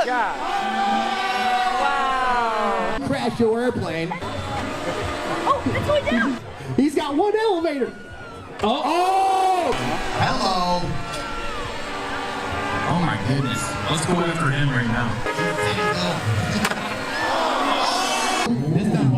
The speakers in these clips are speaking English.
my God. Wow. Crash your airplane. Oh, it's going down. He's got one elevator. Oh! Hello. Oh my goodness. Let's go after him right now. This time,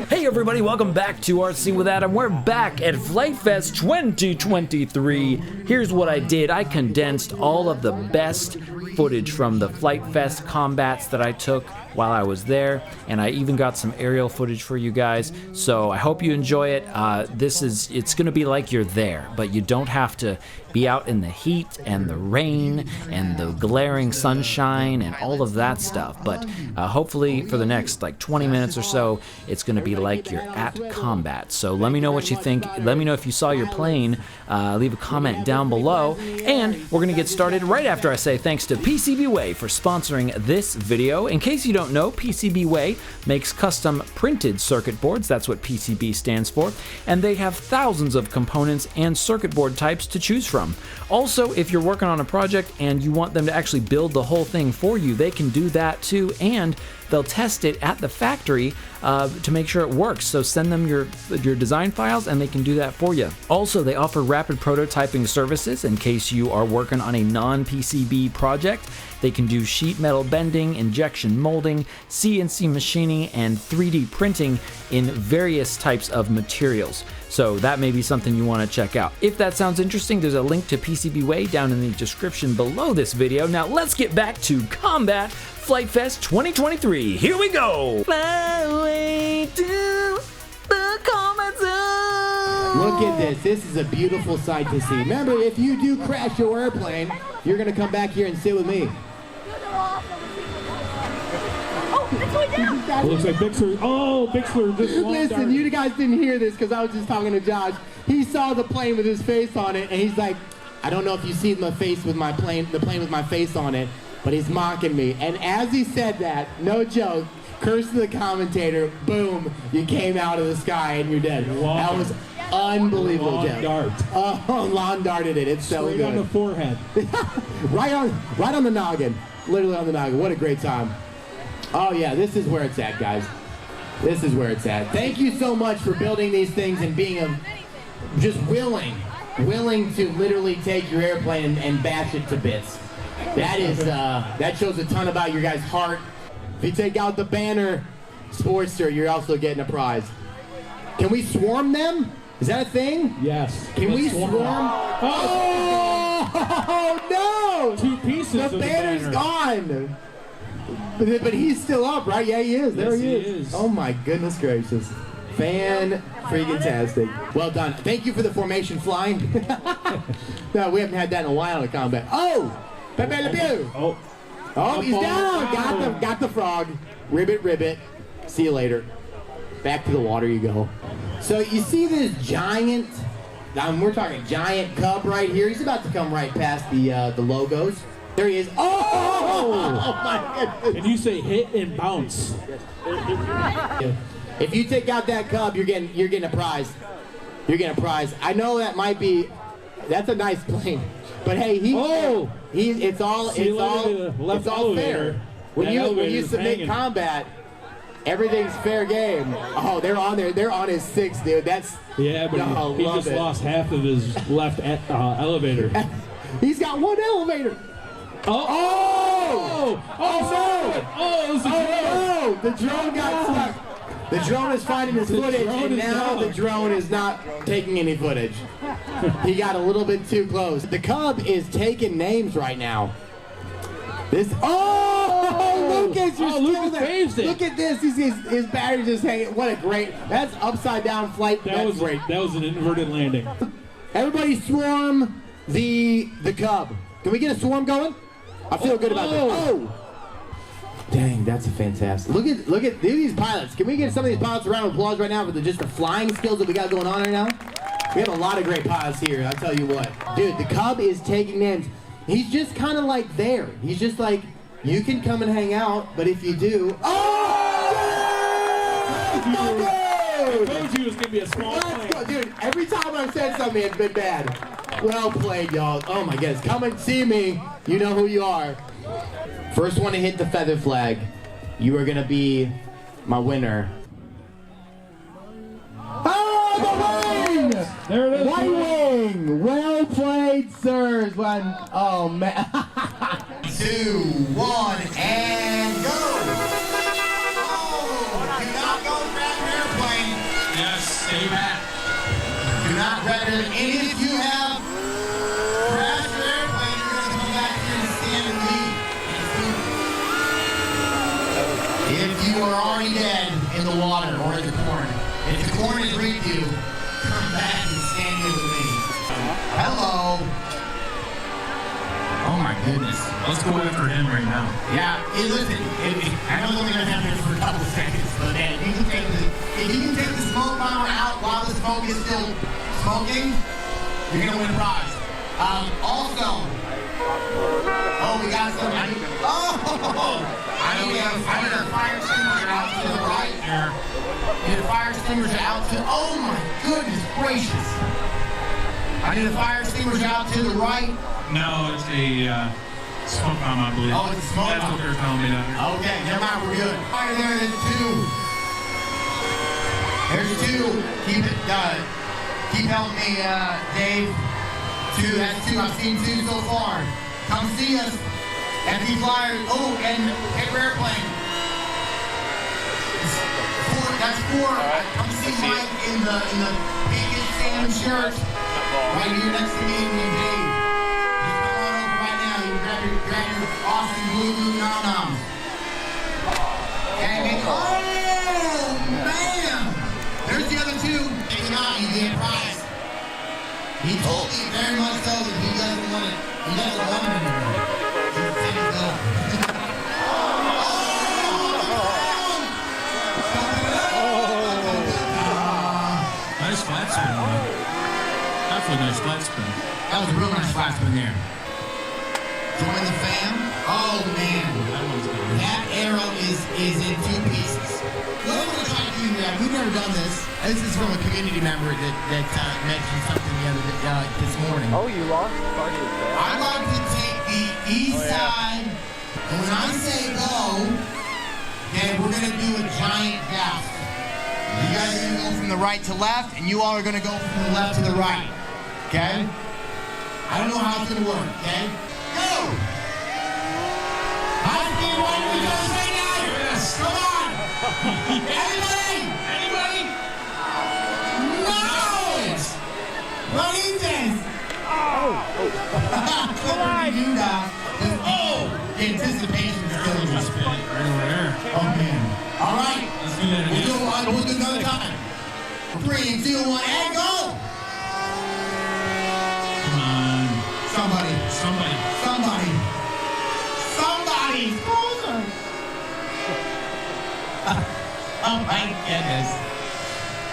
Hey everybody, welcome back to RCwithAdam. We're back at Flite Fest 2023. Here's what I did. I condensed all of the best footage from the Flite Fest combats that I took while I was there, and I even got some aerial footage for you guys, so I hope you enjoy it. It's gonna be like you're there, but you don't have to be out in the heat and the rain and the glaring sunshine and all of that stuff, but hopefully for the next like 20 minutes or so, it's gonna be like you're at combat. So let me know what you think. Let me know if you saw your plane. Leave a comment down below, and we're gonna get started right after I say thanks to PCBWay for sponsoring this video. In case you don't know, PCBWay makes custom printed circuit boards. That's what PCB stands for, and they have thousands of components and circuit board types to choose from. Also, if you're working on a project and you want them to actually build the whole thing for you, they can do that too, and they'll test it at the factory to make sure it works. So send them your design files and they can do that for you. Also, they offer rapid prototyping services in case you are working on a non-PCB project. They can do sheet metal bending, injection molding, CNC machining, and 3D printing in various types of materials. So that may be something you want to check out. If that sounds interesting, there's a link to PCBWay down in the description below this video. Now let's get back to combat Flite Fest 2023. Here we go! Fly away to the combat zone! Look at this. This is a beautiful sight to see. Remember, if you do crash your airplane, you're going to come back here and sit with me. Oh, it's going down. It looks like Bixler. Oh, Bixler just Listen, you guys didn't hear this because I was just talking to Josh. He saw the plane with his face on it, and he's like, I don't know if you see my face with my plane, the plane with my face on it, but he's mocking me. And as he said that, no joke, curse to the commentator, boom, you came out of the sky and you're dead. That was unbelievable, Lawn Jeff. dart. Oh, lawn darted it. It's so Straight good. on the forehead. right on the noggin. Literally on the noggin. What a great time. Oh yeah, this is where it's at, guys. This is where it's at. Thank you so much for building these things and being just willing to literally take your airplane and bash it to bits. That is that shows a ton about your guys' heart. If you take out the banner Sportster, you're also getting a prize. Can we swarm them? Is that a thing? Yes. Can we swarm? Oh no! 2 pieces The of the banner's banner. gone. But he's still up, right? Yeah, he is. There Yes, he he is. is. Oh my goodness gracious. Fan-freaking-tastic. Well done. Thank you for the formation flying. No, we haven't had that in a while in combat. Oh! Pepe Le Pew! Oh. Oh, he's Up down! on the Got the frog. Ribbit. See you later. Back to the water you go. So you see this giant, we're talking giant cub right here. He's about to come right past the logos. There he is. Oh my goodness. And you say hit and bounce. If you take out that cub, you're getting a prize. You're getting a prize. I know that's a nice plane. But hey, it's all fair. When you submit combat, everything's fair game. Oh, they're on there. They're on his 6, dude. That's Yeah, but he just lost half of his left elevator. He's got one elevator. Oh no! The drone got stuck. The drone is finding his footage, and now the drone is not taking any footage. He got a little bit too close. The cub is taking names right now. Lucas, you're still there. Look at this. His battery's just hanging. What a great. That's upside down flight. That was an inverted landing. Everybody swarm the cub. Can we get a swarm going? I feel good about that. Oh! Dang, that's a fantastic. Look at these pilots. Can we get some of these pilots a round of applause right now for just the flying skills that we got going on right now? We have a lot of great pilots here, I'll tell you what. Dude, the cub is taking names. He's just kind of like there. He's just like, you can come and hang out, but if you do... Oh! I told you it was going to be a small plane. Dude, every time I've said something, it's been bad. Well played, y'all. Oh my goodness. Come and see me. You know who you are. First one to hit the feather flag. You are going to be my winner. Oh, the wing! There it is. White wing. Well played, sirs. Oh, man. 2, 1, and go. Oh, do not go grab an airplane. Yes, stay back. Do not grab it. And if you have crashed your airplane, you're going to come back here and stand and leave. If you are already dead in the water or in the corn, if the corn has reached you, come back and stand here with me. Hello. Oh my goodness. Let's go after him right now. Yeah, hey, listen, I know it's only going to happen for a couple of seconds, but man, if you can take the smoke bomber out while the smoke is still smoking, you're going to win a prize. Also, we got some, I need a fire extinguisher out to the right. Need a fire extinguisher out to, oh my goodness gracious. I need a fire extinguisher out to the right. No, it's a smoke bomb, I believe. Oh, it's a smoke bomb. That's what they're telling me down here. Okay, never mind, we're good. Fire there, there's 2. There's 2. Keep helping me, Dave. 2, that's 2. I've seen 2 so far. Come see us at the flyers. Oh, and paper airplane. 4, that's 4. Come see Mike in the pink Sam shirt. Right here next to me and Dave. Just come on over right now. You can grab your awesome blue nom-noms. And oh man! There's the other 2. If not, you get a prize. He told me very much so that he doesn't want it. He doesn't want it anymore. He said he's going. Nice flat spin. Definitely nice flat spin. That was a real nice flat spin there. Join the fam. Oh man. That arrow is in 2 pieces. What I'm going to try to do here, we've never done this. This is from a community member that mentioned something this morning. Oh, you lost? I like to take the east side, and when I say go, okay, we're going to do a giant joust. You guys are going to go from the right to left, and you all are going to go from the left to the right, okay? I don't know how it's going to work, okay? Go! High speed right to each other's right now! Yes! Come on! Anybody? Anybody? No! What is this? Come on! The anticipation is killing me. Right over there. Oh man. All right. Let's do that. We'll do another time. 3, 2, 1, and go! Come on. Somebody. Oh my goodness.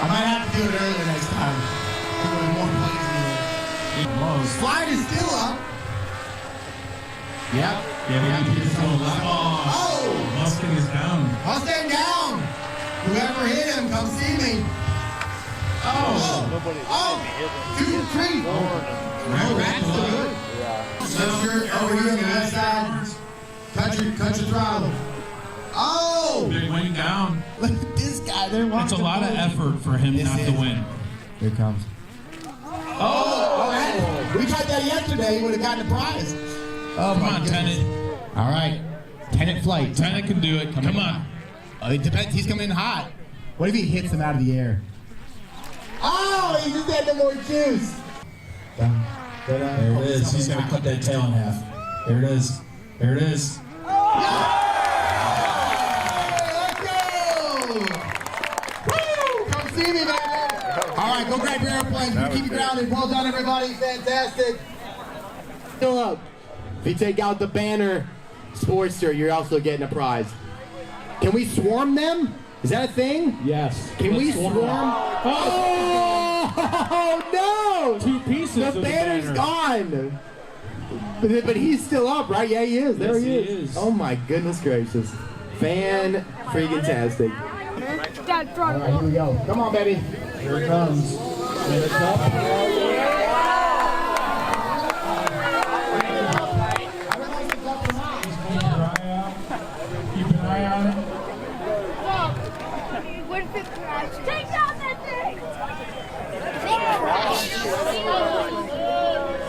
I might have to do it earlier next time. There was more plays needed. Slide is still up. Yep. Yeah, we just go left. Oh! Mustang is down. Mustang down! Whoever hit him, come see me. Oh! 2, 3. No, that's still good. So over here on the left side. Cut your throttle. Oh! Big wing down. Look at this guy. They're watching. It's a lot of effort for him not to win. Here it comes. Oh! We tried that yesterday. He would have gotten a prize. Oh, Come on, Tenet. All right. Tenet flight. Tenet can do it. Come on. It depends. He's coming in hot. What if he hits him out of the air? Oh, he just had no more juice. There it is. He's going to cut that tail in half. There it is. There it is. Let's go! Woo! Come see me, man. All right, go grab your airplane. Keep it grounded. Well done, everybody. Fantastic. Still up. If you take out the banner Sportster, you're also getting a prize. Can we swarm them? Is that a thing? Yes. Can we swarm? Oh, no! 2 pieces The of the banner's banner. gone. But he's still up, right? Yeah, he is. There Yes, he he is. is. Oh my goodness gracious. Fan-freaking-tastic. Dad, All front. right, here we go. Come on, baby. Here it comes. Get it up.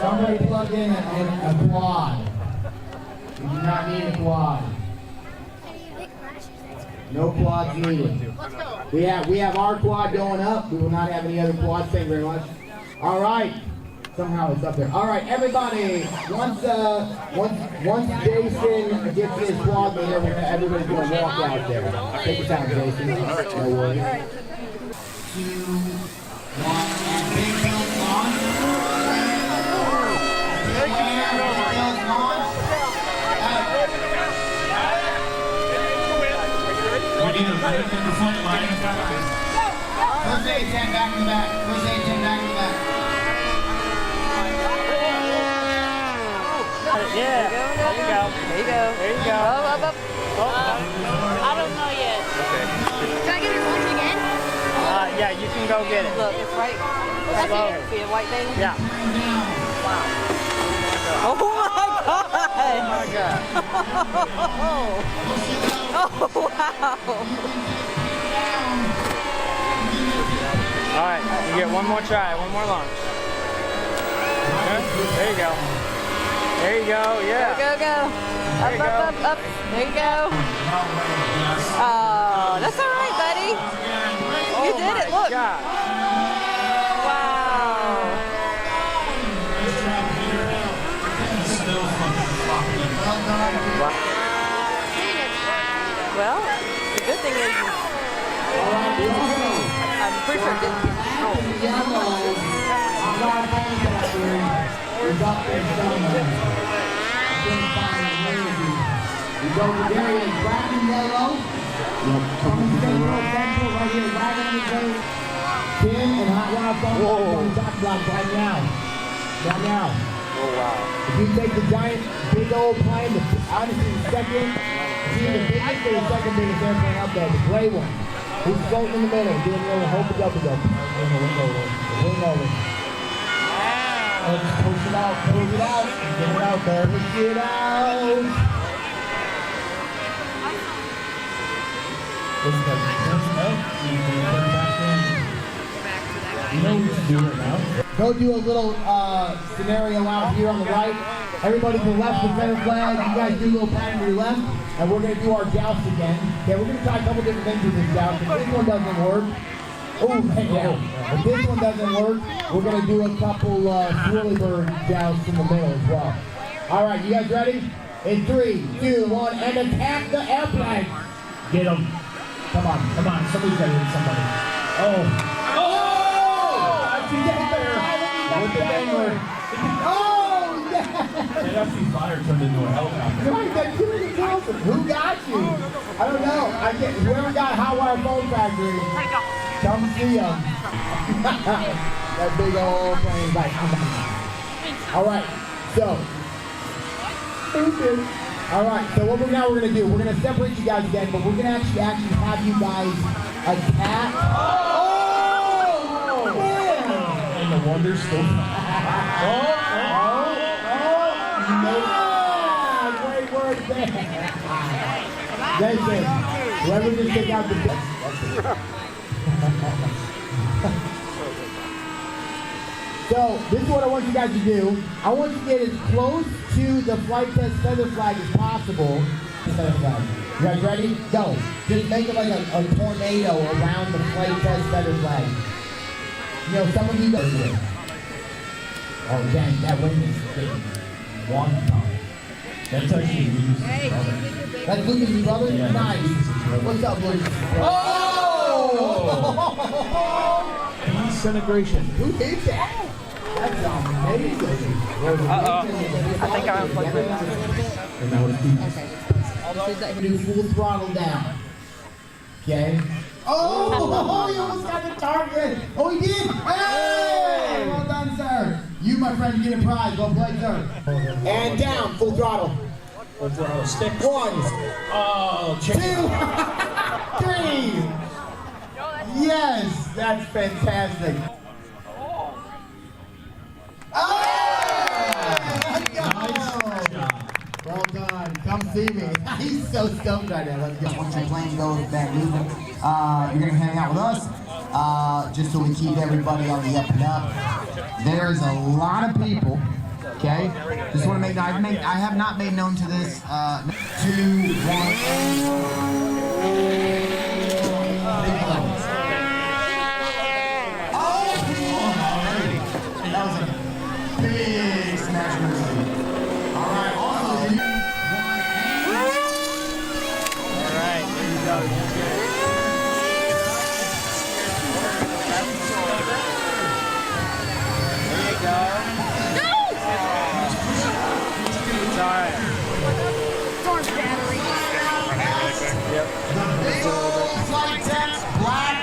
Somebody plug in a quad. We do not need a quad. No quads needed. We have our quad going up. We will not have any other quads. Thank you very much. All right. Somehow it's up there. All right, everybody. Once Jason gets his quad in there, everybody's gonna walk out there. Take your time, Jason. No worries. 2, 1, and big bells launch. Big bells launch. We need a minute in the front line. Jose, 10 back to back. Jose, 10 back to back. Yeah. There you go. There you go. There you go. Up. I don't know yet. Okay. Can I get your lunch again? Yeah, you can go get it. Look, it's right here. See the white thing? Yeah. Wow. Oh my God! Oh my God! Oh, wow. All right, you get one more try, one more launch. Okay. There you go. There you go. Yeah. Go. Up. There you go. Oh, that's all right, buddy. You did it. Look. God. Wow. Well, the good thing is, I'm pretty sure it didn't. We go to Darian, black and yellow. Coming to the world central right here, right on the way. Tim and Hot Rod Phone on the top block right now. Right now. Oh wow. If you take the giant, big old plane, honestly the second, see the biggest or the second biggest airplane up there, the gray one. He's floating in the middle, doing a little hope-a-dope-a-dope. Wing over. Let's push it out, get it out there, push it out. You know what to do right now. Go do a little scenario out here on the right. Everybody to the left, the center flag. You guys do a little pattern to your left, and we're going to do our joust again. Okay, we're going to try a couple different things with this joust. If this one doesn't work, if this one doesn't work, we're going to do a couple swirly bird jousts in the middle as well. All right, you guys ready? In 3, 2, 1, and attack the airplane. Get them. Come on. Somebody's got to hit somebody. Get there. With the dangler. Oh, yeah. That actually fire turned into a helicopter. Right, that's really awesome. Who got you? I don't know. Whoever got Hot Wire Phone Factory, come see them. That big old plane. Like, all right, so. All right, so what we're going to do, we're going to separate you guys again, but we're going to actually have you guys attack. Oh, man. And the wonder still. Great work there. Listen, whoever just took out the So, this is what I want you guys to do. I want you to get as close to the FliteFest feather flag as possible. Feather flag. You guys ready? Go. Just make it like a tornado around the FliteFest feather flag. You know, some of you guys do it. Oh, dang, that wind is getting one time. That's actually Lucas' brother. That's Lucas' brother? Yeah, Nice. What's up, Lucas? Oh! Disintegration. Who did that? That's amazing. I think I unplugged it. And that was Okay. Do full throttle down. Okay. Oh, he almost got the target. Oh, he did. Hey! Well done, sir. You, my friend, you get a prize. Well played, sir. And down, full throttle. Full throttle. Stick. 1, Oh, 2, 3. Yes, that's fantastic. Well done. Come see me. He's so stoked right now. Let's go. Once your plane goes back moving, you're gonna hang out with us, just so we keep everybody on the up and up. There's a lot of people Okay? Just want to make, I have not made known to this, 2, 1, that was a big smash move. All right, also, All right, there you go. There you go. It's all right. Storm battery. Yep. the big old Flite Fest black.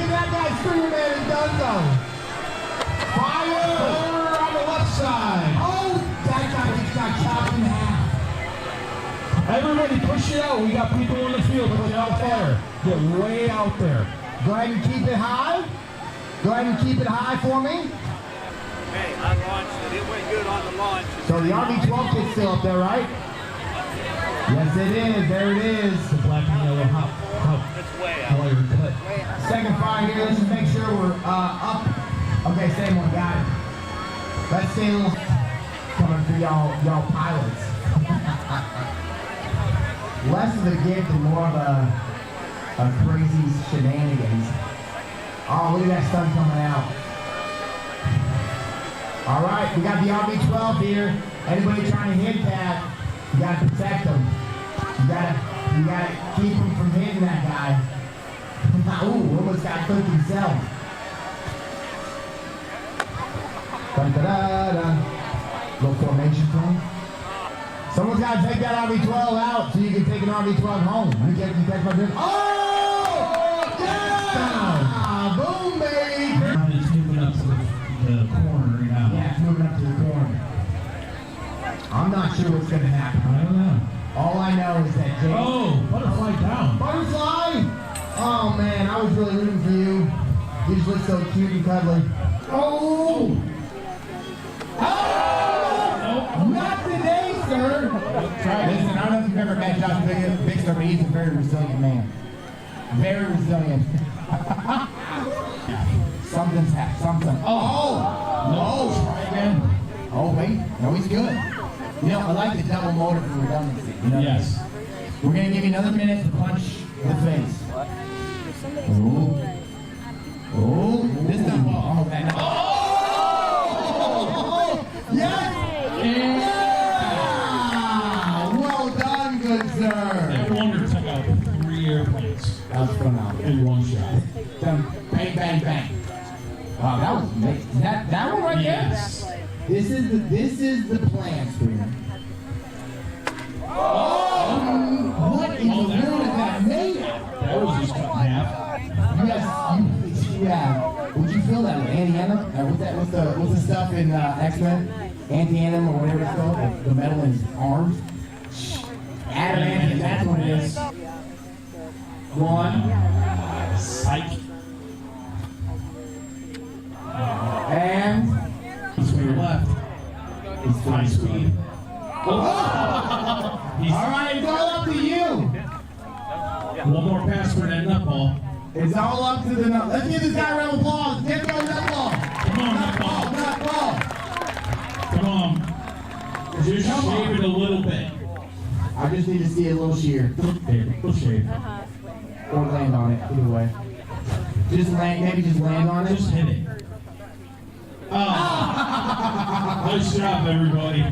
That guy screaming man and done though. Fire on the left side. Oh, that guy just got chopped in half. Everybody push it out. We got people on the field. Push it out there. Get way out there. Go ahead and keep it high. Go ahead and keep it high for me. Hey, I launched it. It went good on the launch. So the RB12 kit's still up there, right? Yes, it is. There it is. The black and yellow hop. It's way How out. are your cut? Second fire here. Let's just make sure we're up. Okay, same one. Got it. Let's see a little coming for y'all pilots. Less of a gift and more of a crazy shenanigans. Oh, look at that sun coming out. All right, we got the RB12 here. Anybody trying to hit that, you gotta protect them. You gotta keep them from hitting that guy. Ooh, almost got cooked himself. Dun-da-da-da. Little formation thing. Someone's got to take that RB12 out so you can take an RB12 home. You catch my drift. Oh! Yeah! Boom, baby! It's moving up to the corner right now. Yeah, it's moving up to the corner. I'm not sure what's going to happen. I don't know. All I know is that Jake... Oh, butterfly down. Butterfly! Oh, man, I was really rooting for you. You just look so cute and cuddly. Oh! Oh! Not today, sir! Listen, I don't know if you've ever met Josh Bixler, but he's a very resilient man. Very resilient. Something's happened. Something. Oh! No! Try again. Oh, wait. No, he's good. You know, I like the double motor for redundancy. You know? Yes. We're going to give you another minute to punch the face. Ooh. Oh, this time. Oh, man. Oh! Yes! Yeah! Well done, good sir. That wonder took out 3 airplanes That was phenomenal. in one shot. Done. Bang, bang, bang. Wow, that was amazing. That one right Yes. there? This is the plan, Streamer. Oh! What in the world is that made of? That was just cut in half. Yes, yeah. Would you feel that with anti-venom? What's the stuff in X-Men? Anti-venom or whatever it's called? The metal in his arms? Adamantium, that's what it is. 1. Psych. And... He's to your left. He's High speed. All right, it's all up to you. One more pass for that nut ball. It's all up to the... Let's give this guy a round of applause. Get go, nut ball. Come on, nut ball. Nut ball. Come on. Just shave it a little bit. I just need to see a little shear. We'll shave. Or land on it, either way. Just land, maybe just land on it. Just hit it. Oh. Nice job, everybody.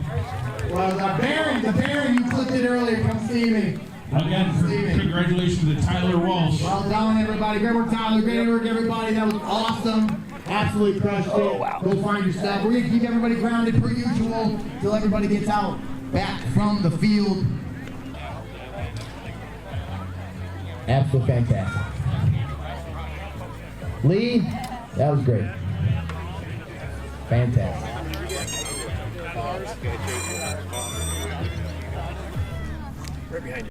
Well, the Baron, you clicked it earlier. Come see me. Again, congratulations to Tyler Walsh. Well done, everybody. Great work, Tyler. Great work, everybody. That was awesome. Absolutely crushed it. Oh, wow. Go find your stuff. We're going to keep everybody grounded per usual until everybody gets out back from the field. Absolutely fantastic. Lee, that was great. Fantastic. Right behind you.